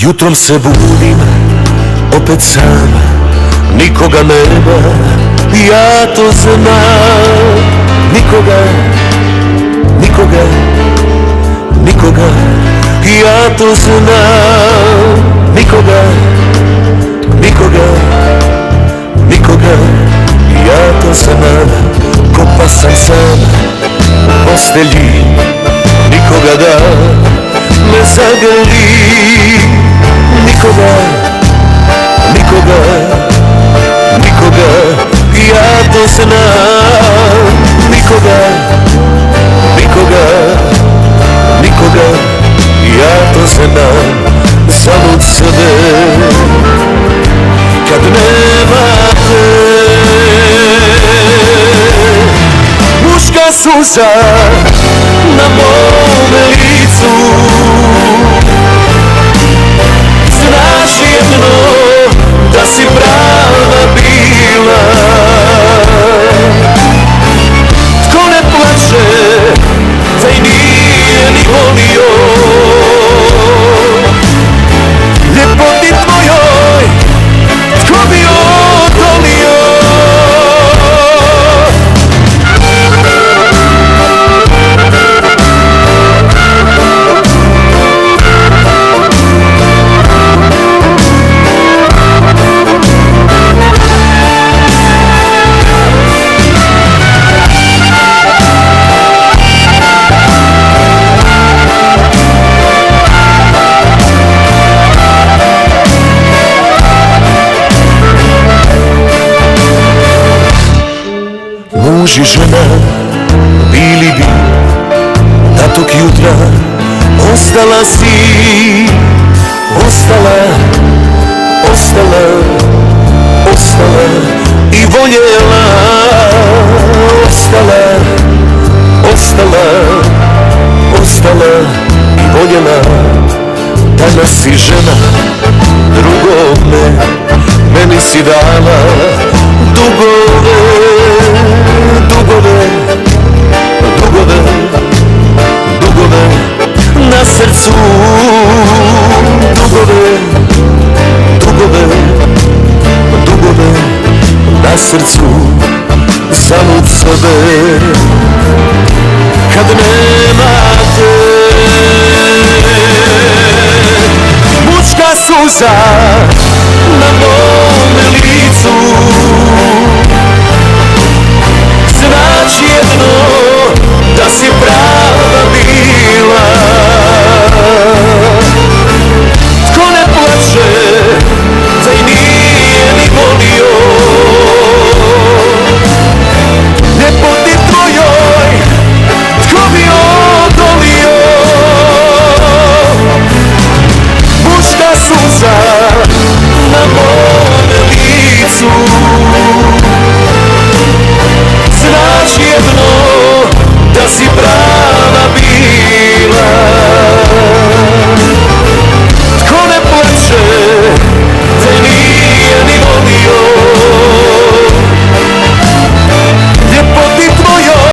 Jutrom se budim, opet sam, nikoga nema, ja to znam. Nikoga, nikoga, nikoga, ja to znam. Nikoga, nikoga, nikoga, ja to znam. Ko pa sam sam u postelji, nikoga da me zagrli. Nikoga, nikoga, nikoga, ja to znam. Nikoga, nikoga, nikoga, ja to znam. Zalud sebe kad nemate. Muška suza na mome licu, znaš jedno da si prava bila. Tko ne plače, taj nije ni volio. Ljepoti tvojoj, tko bi odolio? Muž i žena bili bi, da tog jutra ostala si. Ostala, ostala, ostala i voljela. Ostala, ostala, ostala i voljela. Danas si žena drugome, meni si dala dugove. Dugove, dugove, dugove na srcu. Dugove, dugove, dugove na srcu. Zalud sebe kad nemate. Muška suza